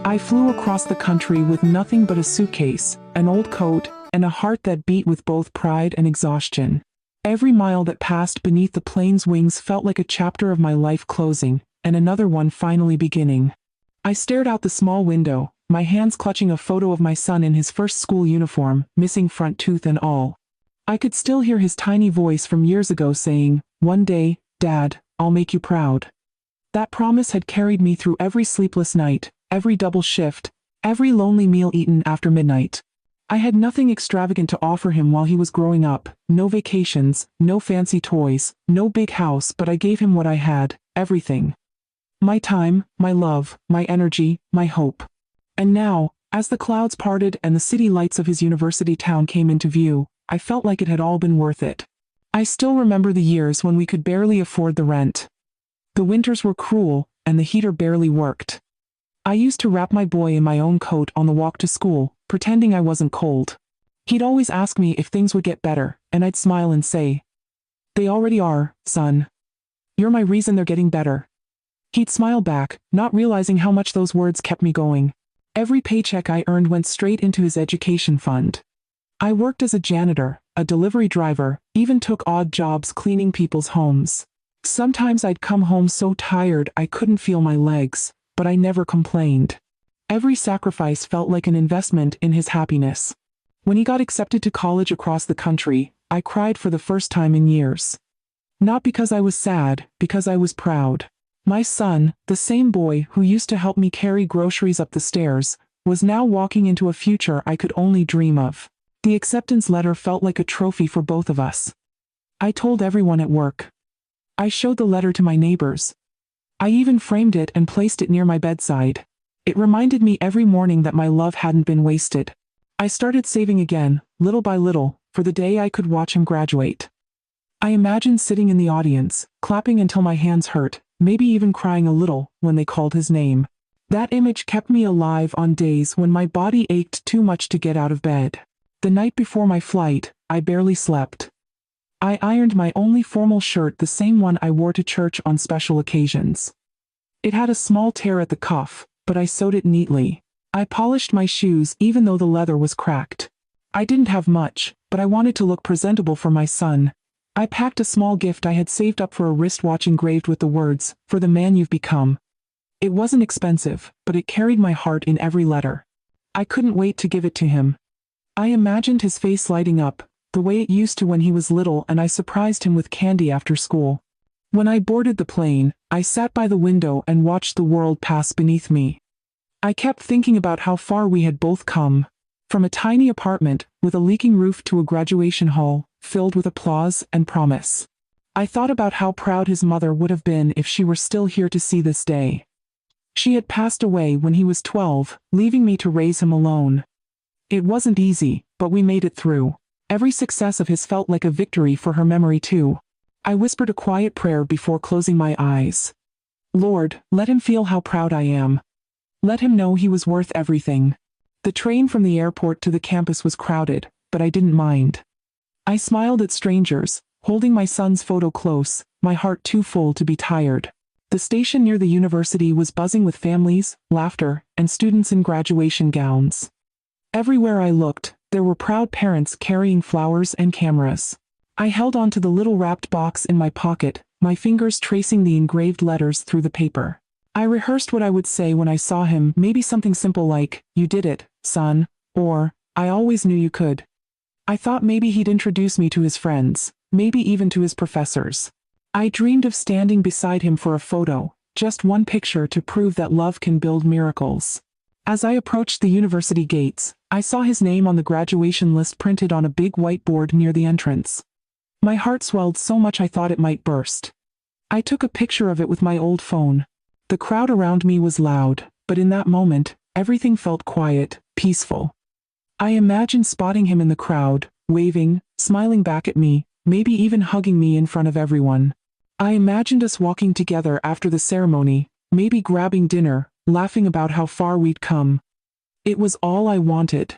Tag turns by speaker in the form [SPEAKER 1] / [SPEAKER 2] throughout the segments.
[SPEAKER 1] I flew across the country with nothing but a suitcase, an old coat, and a heart that beat with both pride and exhaustion. Every mile that passed beneath the plane's wings felt like a chapter of my life closing, and another one finally beginning. I stared out the small window, my hands clutching a photo of my son in his first school uniform, missing front tooth and all. I could still hear his tiny voice from years ago saying, "One day, Dad, I'll make you proud." That promise had carried me through every sleepless night, every double shift, every lonely meal eaten after midnight. I had nothing extravagant to offer him while he was growing up, no vacations, no fancy toys, no big house, but I gave him what I had, everything. My time, my love, my energy, my hope. And now, as the clouds parted and the city lights of his university town came into view, I felt like it had all been worth it. I still remember the years when we could barely afford the rent. The winters were cruel, and the heater barely worked. I used to wrap my boy in my own coat on the walk to school, pretending I wasn't cold. He'd always ask me if things would get better, and I'd smile and say, "They already are, son. You're my reason they're getting better." He'd smile back, not realizing how much those words kept me going. Every paycheck I earned went straight into his education fund. I worked as a janitor, a delivery driver, even took odd jobs cleaning people's homes. Sometimes I'd come home so tired I couldn't feel my legs, but I never complained. Every sacrifice felt like an investment in his happiness. When he got accepted to college across the country, I cried for the first time in years. Not because I was sad, because I was proud. My son, the same boy who used to help me carry groceries up the stairs, was now walking into a future I could only dream of. The acceptance letter felt like a trophy for both of us. I told everyone at work. I showed the letter to my neighbors. I even framed it and placed it near my bedside. It reminded me every morning that my love hadn't been wasted. I started saving again, little by little, for the day I could watch him graduate. I imagined sitting in the audience, clapping until my hands hurt, maybe even crying a little, when they called his name. That image kept me alive on days when my body ached too much to get out of bed. The night before my flight, I barely slept. I ironed my only formal shirt, the same one I wore to church on special occasions. It had a small tear at the cuff, but I sewed it neatly. I polished my shoes even though the leather was cracked. I didn't have much, but I wanted to look presentable for my son. I packed a small gift I had saved up for a wristwatch engraved with the words, "For the man you've become." It wasn't expensive, but it carried my heart in every letter. I couldn't wait to give it to him. I imagined his face lighting up, the way it used to when he was little, and I surprised him with candy after school. When I boarded the plane, I sat by the window and watched the world pass beneath me. I kept thinking about how far we had both come. From a tiny apartment, with a leaking roof, to a graduation hall, filled with applause and promise. I thought about how proud his mother would have been if she were still here to see this day. She had passed away when he was 12, leaving me to raise him alone. It wasn't easy, but we made it through. Every success of his felt like a victory for her memory too. I whispered a quiet prayer before closing my eyes. Lord, let him feel how proud I am. Let him know he was worth everything. The train from the airport to the campus was crowded, but I didn't mind. I smiled at strangers, holding my son's photo close, my heart too full to be tired. The station near the university was buzzing with families, laughter, and students in graduation gowns. Everywhere I looked, there were proud parents carrying flowers and cameras. I held on to the little wrapped box in my pocket, my fingers tracing the engraved letters through the paper. I rehearsed what I would say when I saw him, maybe something simple like, "You did it, son," or, "I always knew you could." I thought maybe he'd introduce me to his friends, maybe even to his professors. I dreamed of standing beside him for a photo, just one picture to prove that love can build miracles. As I approached the university gates, I saw his name on the graduation list printed on a big whiteboard near the entrance. My heart swelled so much I thought it might burst. I took a picture of it with my old phone. The crowd around me was loud, but in that moment, everything felt quiet, peaceful. I imagined spotting him in the crowd, waving, smiling back at me, maybe even hugging me in front of everyone. I imagined us walking together after the ceremony, maybe grabbing dinner, laughing about how far we'd come. It was all I wanted.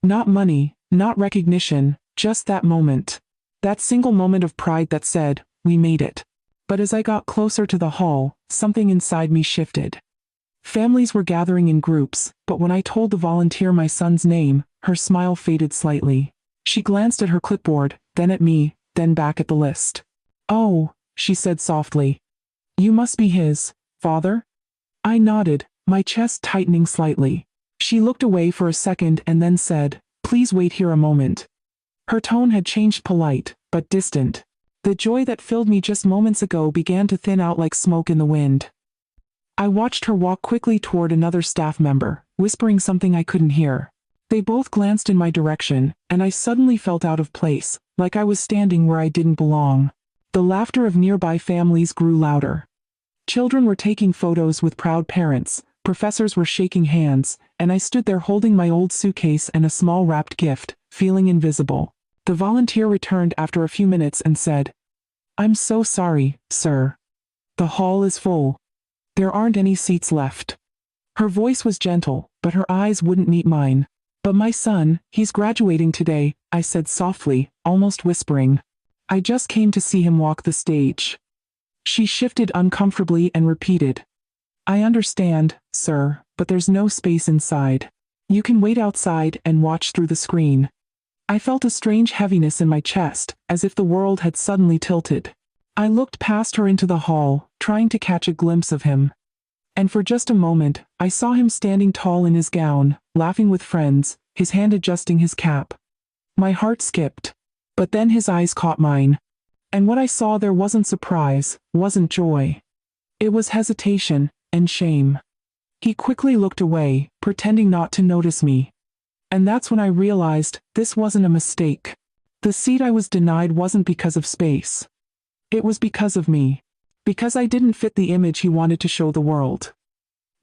[SPEAKER 1] Not money, not recognition, just that moment. That single moment of pride that said, "We made it." But as I got closer to the hall, something inside me shifted. Families were gathering in groups, but when I told the volunteer my son's name, her smile faded slightly. She glanced at her clipboard, then at me, then back at the list. "Oh," she said softly. "You must be his father?" I nodded, my chest tightening slightly. She looked away for a second and then said, "Please wait here a moment." Her tone had changed, polite, but distant. The joy that filled me just moments ago began to thin out like smoke in the wind. I watched her walk quickly toward another staff member, whispering something I couldn't hear. They both glanced in my direction, and I suddenly felt out of place, like I was standing where I didn't belong. The laughter of nearby families grew louder. Children were taking photos with proud parents, professors were shaking hands, and I stood there holding my old suitcase and a small wrapped gift, feeling invisible. The volunteer returned after a few minutes and said, "I'm so sorry, sir. The hall is full. There aren't any seats left." Her voice was gentle, but her eyes wouldn't meet mine. "But my son, he's graduating today," I said softly, almost whispering. "I just came to see him walk the stage." She shifted uncomfortably and repeated, "I understand, sir, but there's no space inside. You can wait outside and watch through the screen." I felt a strange heaviness in my chest, as if the world had suddenly tilted. I looked past her into the hall, trying to catch a glimpse of him. And for just a moment, I saw him standing tall in his gown, laughing with friends, his hand adjusting his cap. My heart skipped. But then his eyes caught mine. And what I saw there wasn't surprise, wasn't joy. It was hesitation and shame. He quickly looked away, pretending not to notice me. And that's when I realized this wasn't a mistake. The seat I was denied wasn't because of space. It was because of me. Because I didn't fit the image he wanted to show the world.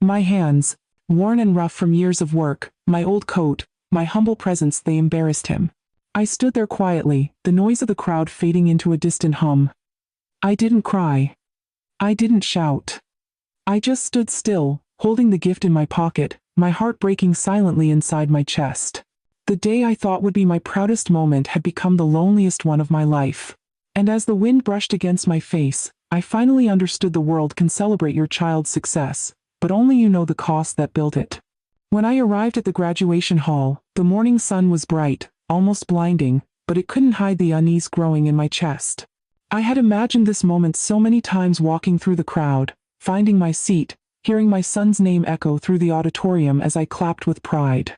[SPEAKER 1] My hands, worn and rough from years of work, my old coat, my humble presence, they embarrassed him. I stood there quietly, the noise of the crowd fading into a distant hum. I didn't cry. I didn't shout. I just stood still, holding the gift in my pocket, my heart breaking silently inside my chest. The day I thought would be my proudest moment had become the loneliest one of my life. And as the wind brushed against my face, I finally understood the world can celebrate your child's success, but only you know the cost that built it. When I arrived at the graduation hall, the morning sun was bright, almost blinding, but it couldn't hide the unease growing in my chest. I had imagined this moment so many times, walking through the crowd, finding my seat, hearing my son's name echo through the auditorium as I clapped with pride.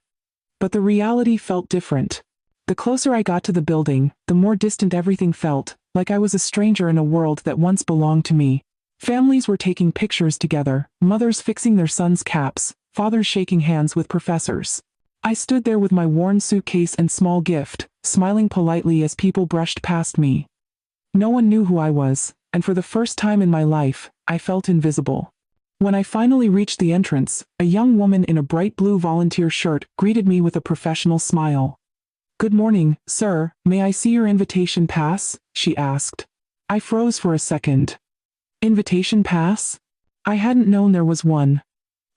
[SPEAKER 1] But the reality felt different. The closer I got to the building, the more distant everything felt, like I was a stranger in a world that once belonged to me. Families were taking pictures together, mothers fixing their sons' caps, fathers shaking hands with professors. I stood there with my worn suitcase and small gift, smiling politely as people brushed past me. No one knew who I was, and for the first time in my life, I felt invisible. When I finally reached the entrance, a young woman in a bright blue volunteer shirt greeted me with a professional smile. "Good morning, sir, may I see your invitation pass?" she asked. I froze for a second. Invitation pass? I hadn't known there was one.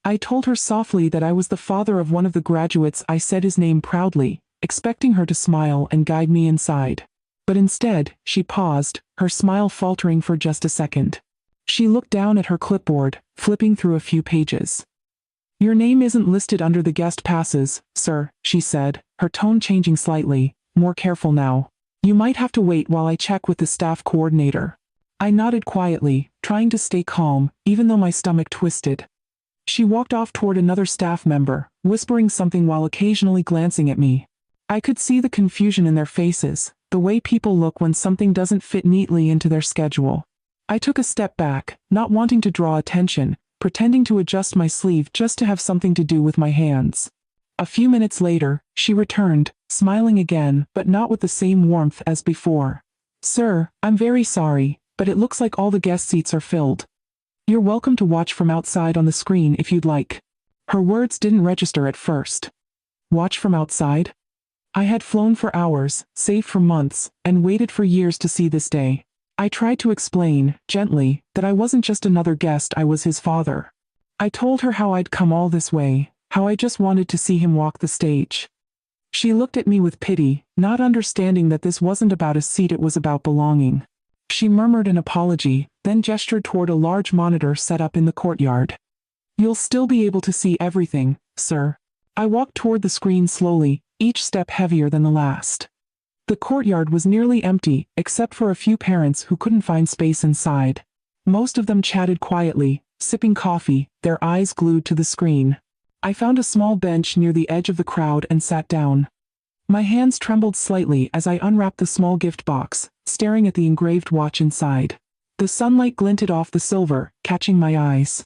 [SPEAKER 1] I told her softly that I was the father of one of the graduates. I said his name proudly, expecting her to smile and guide me inside. But instead, she paused, her smile faltering for just a second. She looked down at her clipboard, flipping through a few pages. "Your name isn't listed under the guest passes, sir," she said, her tone changing slightly, more careful now. "You might have to wait while I check with the staff coordinator." I nodded quietly, trying to stay calm, even though my stomach twisted. She walked off toward another staff member, whispering something while occasionally glancing at me. I could see the confusion in their faces, the way people look when something doesn't fit neatly into their schedule. I took a step back, not wanting to draw attention, pretending to adjust my sleeve just to have something to do with my hands. A few minutes later, she returned, smiling again, but not with the same warmth as before. "Sir, I'm very sorry, but it looks like all the guest seats are filled. You're welcome to watch from outside on the screen if you'd like." Her words didn't register at first. Watch from outside? I had flown for hours, saved for months, and waited for years to see this day. I tried to explain, gently, that I wasn't just another guest, I was his father. I told her how I'd come all this way, how I just wanted to see him walk the stage. She looked at me with pity, not understanding that this wasn't about a seat, it was about belonging. She murmured an apology, then gestured toward a large monitor set up in the courtyard. You'll still be able to see everything, sir. I walked toward the screen slowly, each step heavier than the last. The courtyard was nearly empty, except for a few parents who couldn't find space inside. Most of them chatted quietly, sipping coffee, their eyes glued to the screen. I found a small bench near the edge of the crowd and sat down. My hands trembled slightly as I unwrapped the small gift box, staring at the engraved watch inside. The sunlight glinted off the silver, catching my eyes.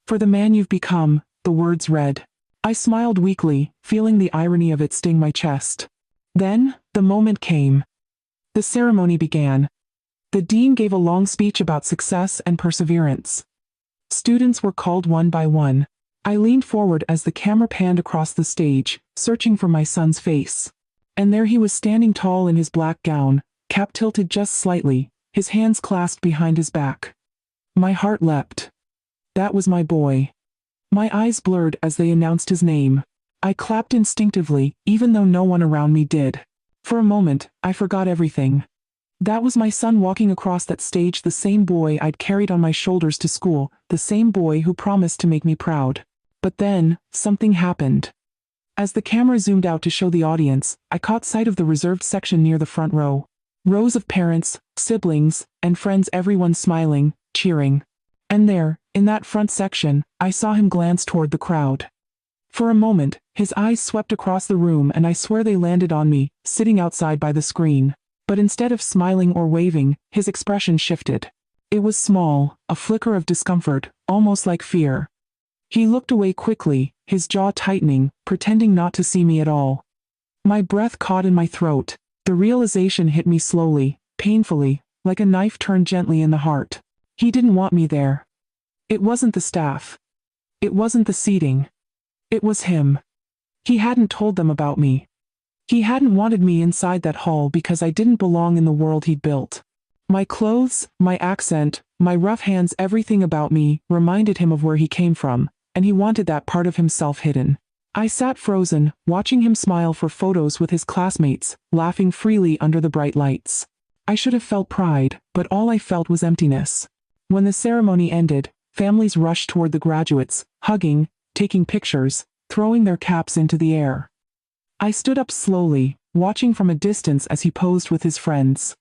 [SPEAKER 1] "For the man you've become," the words read. I smiled weakly, feeling the irony of it sting my chest. Then, the moment came. The ceremony began. The dean gave a long speech about success and perseverance. Students were called one by one. I leaned forward as the camera panned across the stage, searching for my son's face. And there he was standing tall in his black gown, cap tilted just slightly, his hands clasped behind his back. My heart leapt. That was my boy. My eyes blurred as they announced his name. I clapped instinctively, even though no one around me did. For a moment, I forgot everything. That was my son walking across that stage, the same boy I'd carried on my shoulders to school, the same boy who promised to make me proud. But then, something happened. As the camera zoomed out to show the audience, I caught sight of the reserved section near the front row. Rows of parents, siblings, and friends, everyone smiling, cheering. And there, in that front section, I saw him glance toward the crowd. For a moment, his eyes swept across the room and I swear they landed on me, sitting outside by the screen. But instead of smiling or waving, his expression shifted. It was small, a flicker of discomfort, almost like fear. He looked away quickly, his jaw tightening, pretending not to see me at all. My breath caught in my throat. The realization hit me slowly, painfully, like a knife turned gently in the heart. He didn't want me there. It wasn't the staff. It wasn't the seating. It was him. He hadn't told them about me. He hadn't wanted me inside that hall because I didn't belong in the world he'd built. My clothes, my accent, my rough hands, everything about me reminded him of where he came from, and he wanted that part of himself hidden. I sat frozen, watching him smile for photos with his classmates, laughing freely under the bright lights. I should have felt pride, but all I felt was emptiness. When the ceremony ended, families rushed toward the graduates, hugging, taking pictures, throwing their caps into the air. I stood up slowly, watching from a distance as he posed with his friends.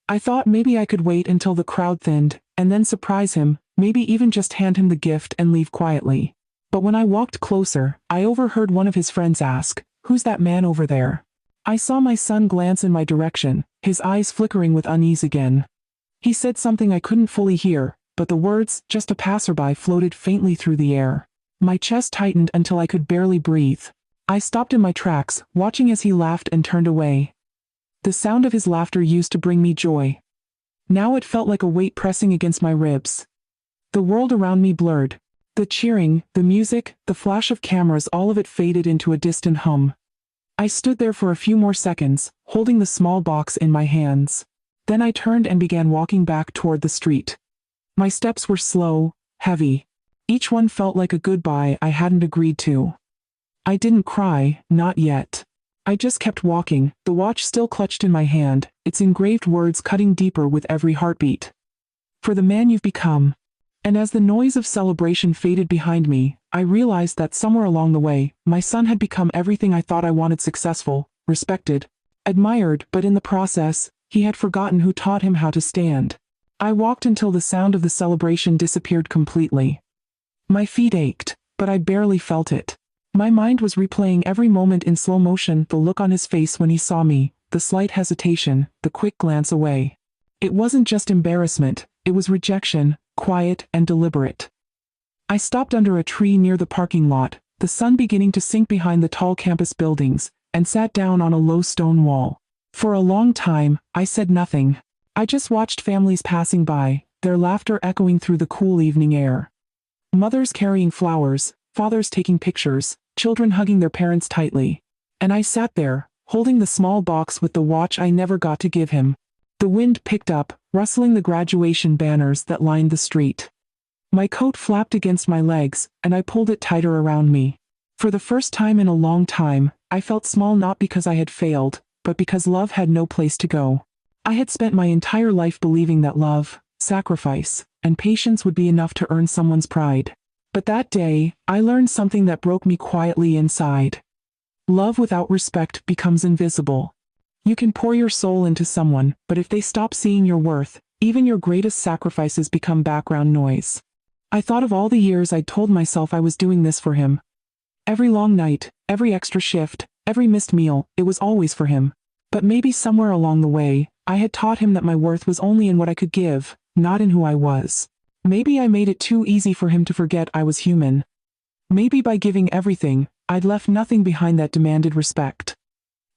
[SPEAKER 1] I thought maybe I could wait until the crowd thinned, and then surprise him, maybe even just hand him the gift and leave quietly. But when I walked closer, I overheard one of his friends ask, "Who's that man over there?" I saw my son glance in my direction, his eyes flickering with unease again. He said something I couldn't fully hear, but the words, "just a passerby," floated faintly through the air. My chest tightened until I could barely breathe. I stopped in my tracks, watching as he laughed and turned away. The sound of his laughter used to bring me joy. Now it felt like a weight pressing against my ribs. The world around me blurred. The cheering, the music, the flash of cameras, all of it faded into a distant hum. I stood there for a few more seconds, holding the small box in my hands. Then I turned and began walking back toward the street. My steps were slow, heavy. Each one felt like a goodbye I hadn't agreed to. I didn't cry, not yet. I just kept walking, the watch still clutched in my hand, its engraved words cutting deeper with every heartbeat. "For the man you've become." And as the noise of celebration faded behind me, I realized that somewhere along the way, my son had become everything I thought I wanted: successful, respected, admired, but in the process, he had forgotten who taught him how to stand. I walked until the sound of the celebration disappeared completely. My feet ached, but I barely felt it. My mind was replaying every moment in slow motion: the look on his face when he saw me, the slight hesitation, the quick glance away. It wasn't just embarrassment, it was rejection, quiet and deliberate. I stopped under a tree near the parking lot, the sun beginning to sink behind the tall campus buildings, and sat down on a low stone wall. For a long time, I said nothing. I just watched families passing by, their laughter echoing through the cool evening air. Mothers carrying flowers, fathers taking pictures, children hugging their parents tightly. And I sat there, holding the small box with the watch I never got to give him. The wind picked up, rustling the graduation banners that lined the street. My coat flapped against my legs, and I pulled it tighter around me. For the first time in a long time, I felt small, not because I had failed, but because love had no place to go. I had spent my entire life believing that love, sacrifice, and patience would be enough to earn someone's pride. But that day, I learned something that broke me quietly inside. Love without respect becomes invisible. You can pour your soul into someone, but if they stop seeing your worth, even your greatest sacrifices become background noise. I thought of all the years I'd told myself I was doing this for him. Every long night, every extra shift, every missed meal, it was always for him. But maybe somewhere along the way, I had taught him that my worth was only in what I could give, not in who I was. Maybe I made it too easy for him to forget I was human. Maybe by giving everything, I'd left nothing behind that demanded respect.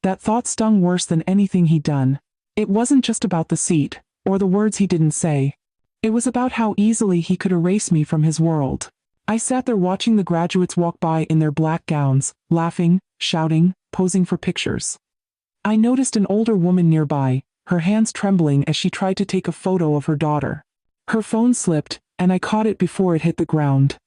[SPEAKER 1] That thought stung worse than anything he'd done. It wasn't just about the seat, or the words he didn't say. It was about how easily he could erase me from his world. I sat there watching the graduates walk by in their black gowns, laughing, shouting, posing for pictures. I noticed an older woman nearby, her hands trembling as she tried to take a photo of her daughter. Her phone slipped, and I caught it before it hit the ground.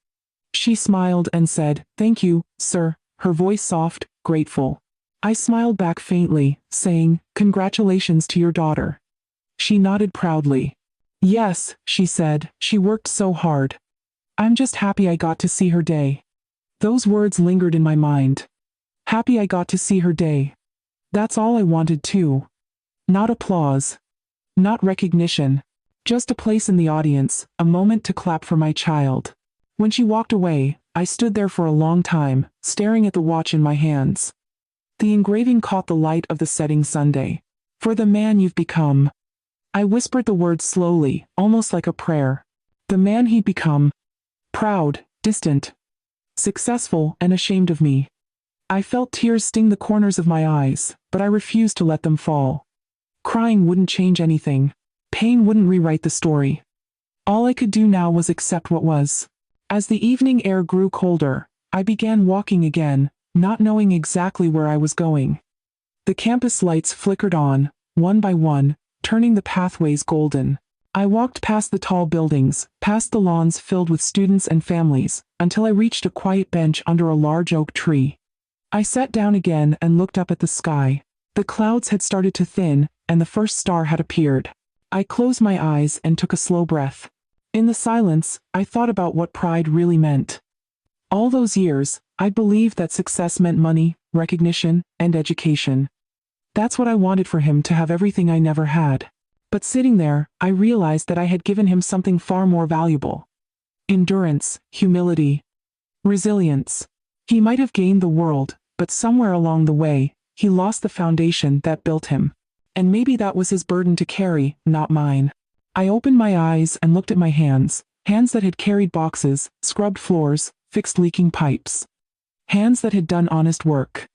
[SPEAKER 1] She smiled and said, "Thank you, sir," her voice soft, grateful. I smiled back faintly, saying, "Congratulations to your daughter." She nodded proudly. "Yes," she said, "she worked so hard. I'm just happy I got to see her day." Those words lingered in my mind. Happy I got to see her day. That's all I wanted too. Not applause. Not recognition. Just a place in the audience, a moment to clap for my child. When she walked away, I stood there for a long time, staring at the watch in my hands. The engraving caught the light of the setting Sunday. "For the man you've become." I whispered the words slowly, almost like a prayer. The man he'd become. Proud, distant, successful, and ashamed of me. I felt tears sting the corners of my eyes, but I refused to let them fall. Crying wouldn't change anything. Pain wouldn't rewrite the story. All I could do now was accept what was. As the evening air grew colder, I began walking again, not knowing exactly where I was going. The campus lights flickered on, one by one, turning the pathways golden. I walked past the tall buildings, past the lawns filled with students and families, until I reached a quiet bench under a large oak tree. I sat down again and looked up at the sky. The clouds had started to thin, and the first star had appeared. I closed my eyes and took a slow breath. In the silence, I thought about what pride really meant. All those years, I believed that success meant money, recognition, and education. That's what I wanted for him, to have everything I never had. But sitting there, I realized that I had given him something far more valuable. Endurance, humility, resilience. He might have gained the world, but somewhere along the way, he lost the foundation that built him. And maybe that was his burden to carry, not mine. I opened my eyes and looked at my hands, hands that had carried boxes, scrubbed floors, fixed leaking pipes. Hands that had done honest work.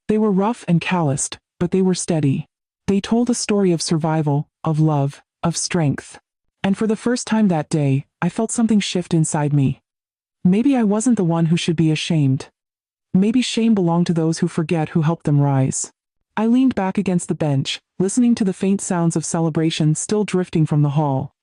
[SPEAKER 1] They were rough and calloused, but they were steady. They told a story of survival, of love, of strength. And for the first time that day, I felt something shift inside me. Maybe I wasn't the one who should be ashamed. Maybe shame belonged to those who forget who helped them rise. I leaned back against the bench, listening to the faint sounds of celebration still drifting from the hall.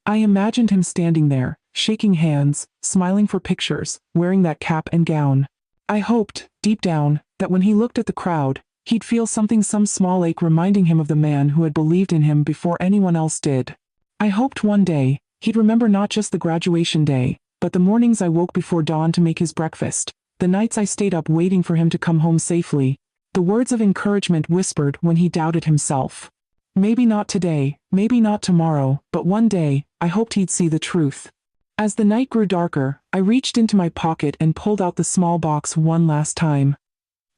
[SPEAKER 1] I imagined him standing there, shaking hands, smiling for pictures, wearing that cap and gown. I hoped, deep down, that when he looked at the crowd, he'd feel something, some small ache reminding him of the man who had believed in him before anyone else did. I hoped one day, he'd remember not just the graduation day, but the mornings I woke before dawn to make his breakfast, the nights I stayed up waiting for him to come home safely, the words of encouragement whispered when he doubted himself. Maybe not today, maybe not tomorrow, but one day, I hoped he'd see the truth. As the night grew darker, I reached into my pocket and pulled out the small box one last time.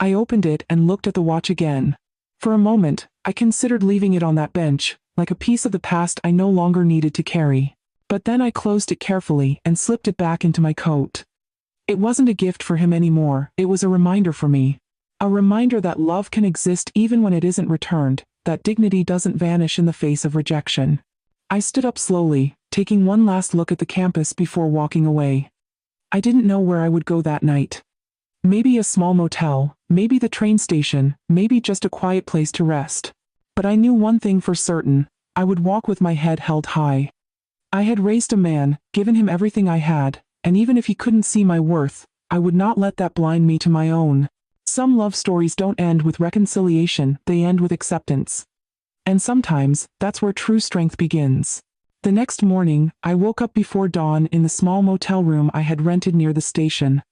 [SPEAKER 1] I opened it and looked at the watch again. For a moment, I considered leaving it on that bench, like a piece of the past I no longer needed to carry. But then I closed it carefully and slipped it back into my coat. It wasn't a gift for him anymore, it was a reminder for me. A reminder that love can exist even when it isn't returned, that dignity doesn't vanish in the face of rejection. I stood up slowly, taking one last look at the campus before walking away. I didn't know where I would go that night. Maybe a small motel, maybe the train station, maybe just a quiet place to rest. But I knew one thing for certain, I would walk with my head held high. I had raised a man, given him everything I had, and even if he couldn't see my worth, I would not let that blind me to my own. Some love stories don't end with reconciliation, they end with acceptance. And sometimes, that's where true strength begins. The next morning, I woke up before dawn in the small motel room I had rented near the station.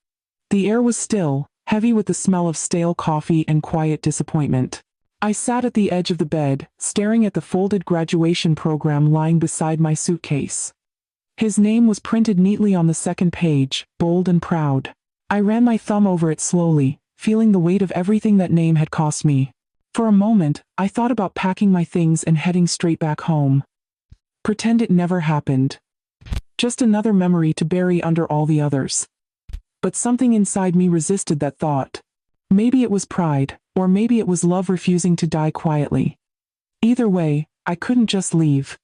[SPEAKER 1] The air was still, heavy with the smell of stale coffee and quiet disappointment. I sat at the edge of the bed, staring at the folded graduation program lying beside my suitcase. His name was printed neatly on the second page, bold and proud. I ran my thumb over it slowly, feeling the weight of everything that name had cost me. For a moment, I thought about packing my things and heading straight back home. Pretend it never happened. Just another memory to bury under all the others. But something inside me resisted that thought. Maybe it was pride, or maybe it was love refusing to die quietly. Either way, I couldn't just leave.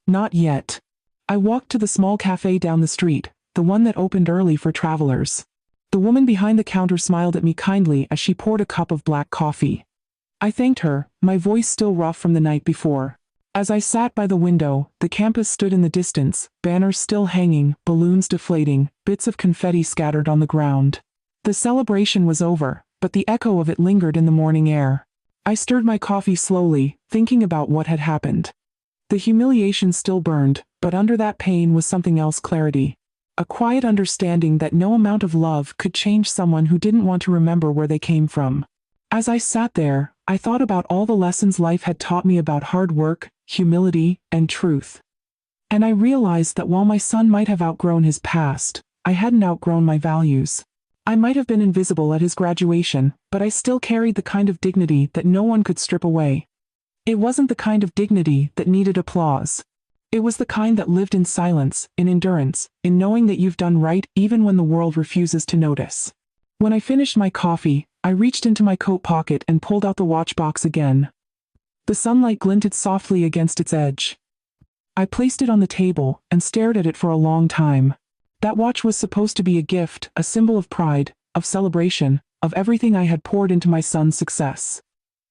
[SPEAKER 1] Not yet. I walked to the small cafe down the street, the one that opened early for travelers. The woman behind the counter smiled at me kindly as she poured a cup of black coffee. I thanked her, my voice still rough from the night before. As I sat by the window, the campus stood in the distance, banners still hanging, balloons deflating, bits of confetti scattered on the ground. The celebration was over, but the echo of it lingered in the morning air. I stirred my coffee slowly, thinking about what had happened. The humiliation still burned, but under that pain was something else: clarity. A quiet understanding that no amount of love could change someone who didn't want to remember where they came from. As I sat there, I thought about all the lessons life had taught me about hard work, humility, and truth. And I realized that while my son might have outgrown his past, I hadn't outgrown my values. I might have been invisible at his graduation, but I still carried the kind of dignity that no one could strip away. It wasn't the kind of dignity that needed applause. It was the kind that lived in silence, in endurance, in knowing that you've done right even when the world refuses to notice. When I finished my coffee, I reached into my coat pocket and pulled out the watch box again. The sunlight glinted softly against its edge. I placed it on the table and stared at it for a long time. That watch was supposed to be a gift, a symbol of pride, of celebration, of everything I had poured into my son's success.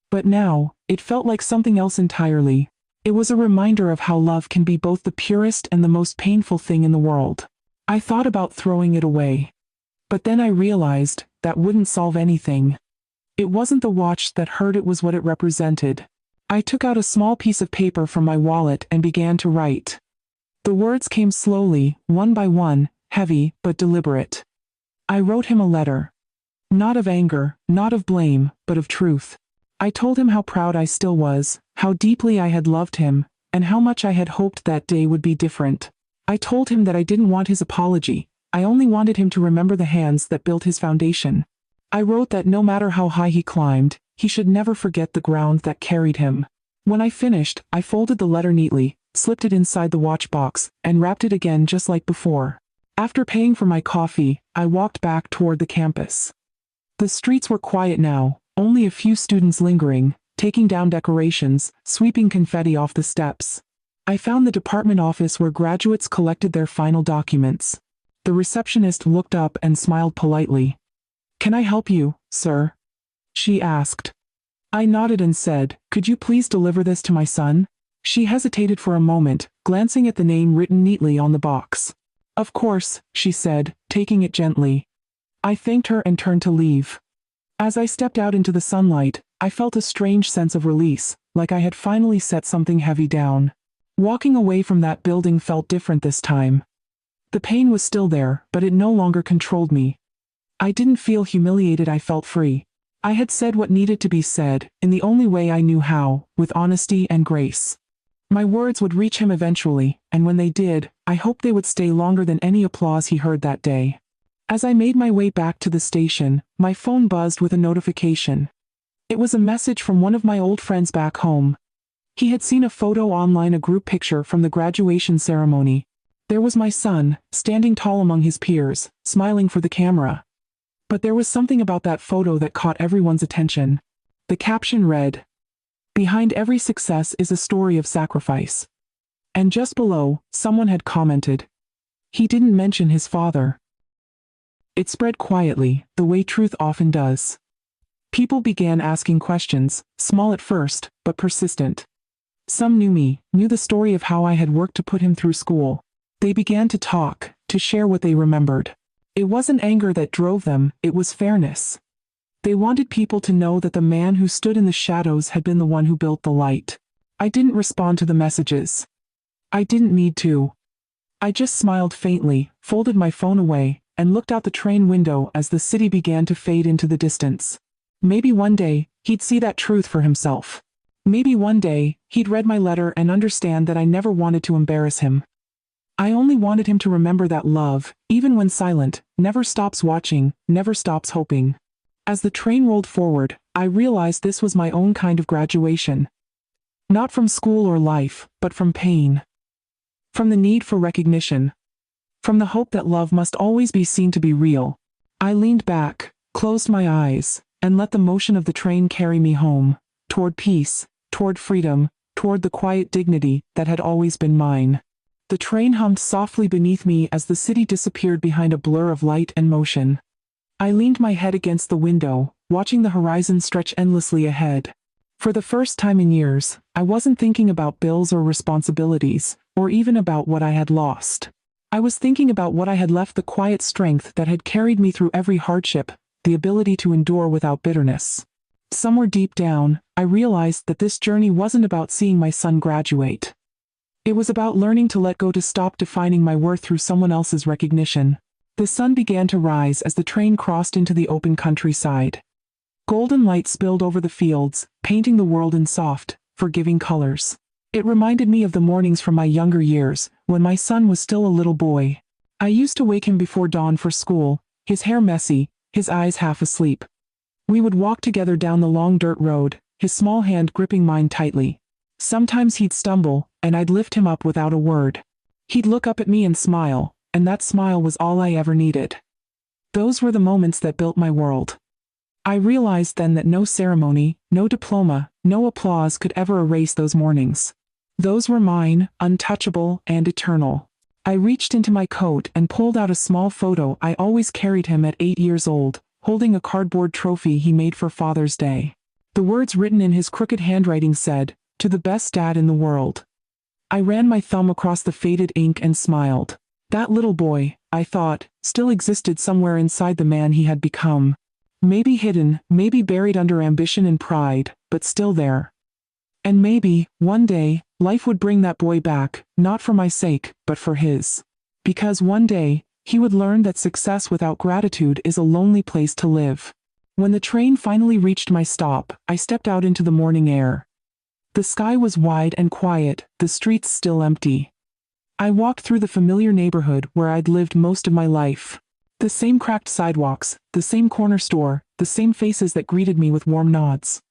[SPEAKER 1] But now, it felt like something else entirely. It was a reminder of how love can be both the purest and the most painful thing in the world. I thought about throwing it away. But then I realized that wouldn't solve anything. It wasn't the watch that hurt, it was what it represented. I took out a small piece of paper from my wallet and began to write. The words came slowly, one by one, heavy but deliberate. I wrote him a letter. Not of anger, not of blame, but of truth. I told him how proud I still was, how deeply I had loved him, and how much I had hoped that day would be different. I told him that I didn't want his apology. I only wanted him to remember the hands that built his foundation. I wrote that no matter how high he climbed, he should never forget the ground that carried him. When I finished, I folded the letter neatly, slipped it inside the watch box, and wrapped it again just like before. After paying for my coffee, I walked back toward the campus. The streets were quiet now, only a few students lingering, taking down decorations, sweeping confetti off the steps. I found the department office where graduates collected their final documents. The receptionist looked up and smiled politely. "Can I help you, sir?" she asked. I nodded and said, "Could you please deliver this to my son?" She hesitated for a moment, glancing at the name written neatly on the box. "Of course," she said, taking it gently. I thanked her and turned to leave. As I stepped out into the sunlight, I felt a strange sense of release, like I had finally set something heavy down. Walking away from that building felt different this time. The pain was still there, but it no longer controlled me. I didn't feel humiliated, I felt free. I had said what needed to be said, in the only way I knew how, with honesty and grace. My words would reach him eventually, and when they did, I hoped they would stay longer than any applause he heard that day. As I made my way back to the station, my phone buzzed with a notification. It was a message from one of my old friends back home. He had seen a photo online, a group picture from the graduation ceremony. There was my son, standing tall among his peers, smiling for the camera. But there was something about that photo that caught everyone's attention. The caption read, "Behind every success is a story of sacrifice." And just below, someone had commented, "He didn't mention his father." It spread quietly, the way truth often does. People began asking questions, small at first, but persistent. Some knew me, knew the story of how I had worked to put him through school. They began to talk, to share what they remembered. It wasn't anger that drove them, it was fairness. They wanted people to know that the man who stood in the shadows had been the one who built the light. I didn't respond to the messages. I didn't need to. I just smiled faintly, folded my phone away, and looked out the train window as the city began to fade into the distance. Maybe one day, he'd see that truth for himself. Maybe one day, he'd read my letter and understand that I never wanted to embarrass him. I only wanted him to remember that love, even when silent, never stops watching, never stops hoping. As the train rolled forward, I realized this was my own kind of graduation. Not from school or life, but from pain. From the need for recognition. From the hope that love must always be seen to be real. I leaned back, closed my eyes, and let the motion of the train carry me home, toward peace, toward freedom, toward the quiet dignity that had always been mine. The train hummed softly beneath me as the city disappeared behind a blur of light and motion. I leaned my head against the window, watching the horizon stretch endlessly ahead. For the first time in years, I wasn't thinking about bills or responsibilities, or even about what I had lost. I was thinking about what I had left, the quiet strength that had carried me through every hardship, the ability to endure without bitterness. Somewhere deep down, I realized that this journey wasn't about seeing my son graduate. It was about learning to let go, to stop defining my worth through someone else's recognition. The sun began to rise as the train crossed into the open countryside. Golden light spilled over the fields, painting the world in soft, forgiving colors. It reminded me of the mornings from my younger years, when my son was still a little boy. I used to wake him before dawn for school, his hair messy, his eyes half asleep. We would walk together down the long dirt road, his small hand gripping mine tightly. Sometimes he'd stumble, and I'd lift him up without a word. He'd look up at me and smile, and that smile was all I ever needed. Those were the moments that built my world. I realized then that no ceremony, no diploma, no applause could ever erase those mornings. Those were mine, untouchable and eternal. I reached into my coat and pulled out a small photo I always carried him at 8 years old, holding a cardboard trophy he made for Father's Day. The words written in his crooked handwriting said, "To the best dad in the world." I ran my thumb across the faded ink and smiled. That little boy, I thought, still existed somewhere inside the man he had become. Maybe hidden, maybe buried under ambition and pride, but still there. And maybe, one day, life would bring that boy back, not for my sake, but for his. Because one day, he would learn that success without gratitude is a lonely place to live. When the train finally reached my stop, I stepped out into the morning air. The sky was wide and quiet, the streets still empty. I walked through the familiar neighborhood where I'd lived most of my life. The same cracked sidewalks, the same corner store, the same faces that greeted me with warm nods.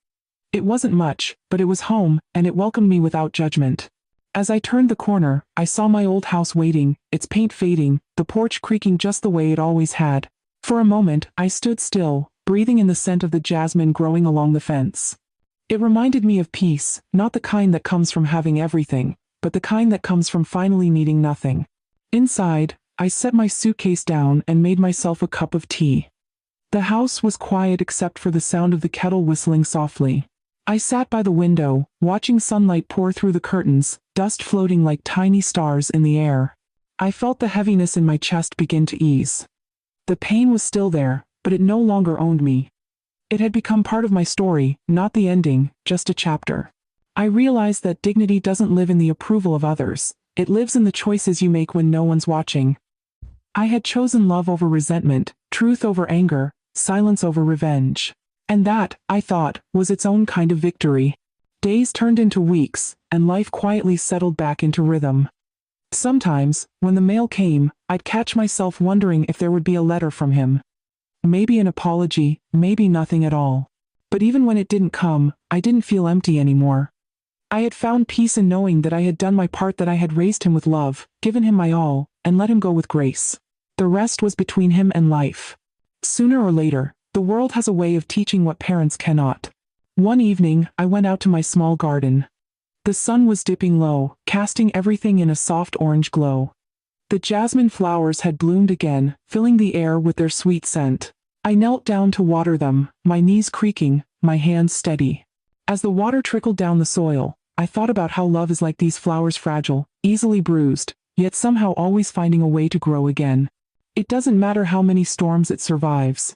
[SPEAKER 1] It wasn't much, but it was home, and it welcomed me without judgment. As I turned the corner, I saw my old house waiting, its paint fading, the porch creaking just the way it always had. For a moment, I stood still, breathing in the scent of the jasmine growing along the fence. It reminded me of peace, not the kind that comes from having everything, but the kind that comes from finally needing nothing. Inside, I set my suitcase down and made myself a cup of tea. The house was quiet except for the sound of the kettle whistling softly. I sat by the window, watching sunlight pour through the curtains, dust floating like tiny stars in the air. I felt the heaviness in my chest begin to ease. The pain was still there, but it no longer owned me. It had become part of my story, not the ending, just a chapter. I realized that dignity doesn't live in the approval of others, it lives in the choices you make when no one's watching. I had chosen love over resentment, truth over anger, silence over revenge. And that, I thought, was its own kind of victory. Days turned into weeks, and life quietly settled back into rhythm. Sometimes, when the mail came, I'd catch myself wondering if there would be a letter from him. Maybe an apology, maybe nothing at all. But even when it didn't come, I didn't feel empty anymore. I had found peace in knowing that I had done my part, that I had raised him with love, given him my all, and let him go with grace. The rest was between him and life. Sooner or later, the world has a way of teaching what parents cannot. One evening, I went out to my small garden. The sun was dipping low, casting everything in a soft orange glow. The jasmine flowers had bloomed again, filling the air with their sweet scent. I knelt down to water them, my knees creaking, my hands steady. As the water trickled down the soil, I thought about how love is like these flowers, fragile, easily bruised, yet somehow always finding a way to grow again. It doesn't matter how many storms it survives.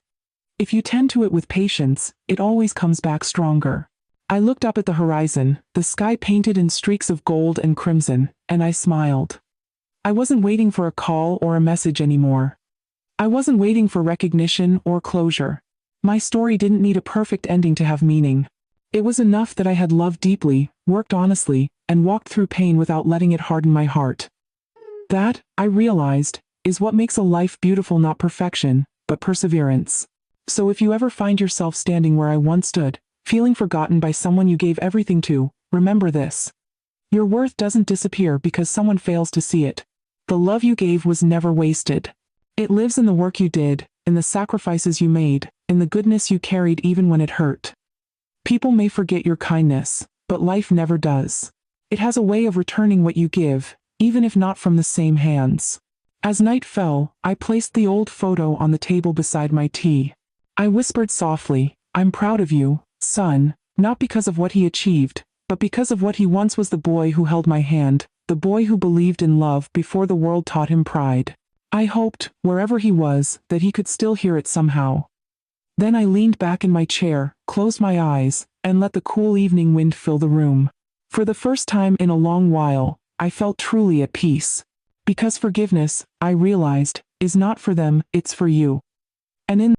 [SPEAKER 1] If you tend to it with patience, it always comes back stronger. I looked up at the horizon, the sky painted in streaks of gold and crimson, and I smiled. I wasn't waiting for a call or a message anymore. I wasn't waiting for recognition or closure. My story didn't need a perfect ending to have meaning. It was enough that I had loved deeply, worked honestly, and walked through pain without letting it harden my heart. That, I realized, is what makes a life beautiful, not perfection, but perseverance. So if you ever find yourself standing where I once stood, feeling forgotten by someone you gave everything to, remember this. Your worth doesn't disappear because someone fails to see it. The love you gave was never wasted. It lives in the work you did, in the sacrifices you made, in the goodness you carried even when it hurt. People may forget your kindness, but life never does. It has a way of returning what you give, even if not from the same hands. As night fell, I placed the old photo on the table beside my tea. I whispered softly, "I'm proud of you, son, not because of what he achieved, but because of what he once was, the boy who held my hand, the boy who believed in love before the world taught him pride." I hoped, wherever he was, that he could still hear it somehow. Then I leaned back in my chair, closed my eyes, and let the cool evening wind fill the room. For the first time in a long while, I felt truly at peace. Because forgiveness, I realized, is not for them, it's for you. And in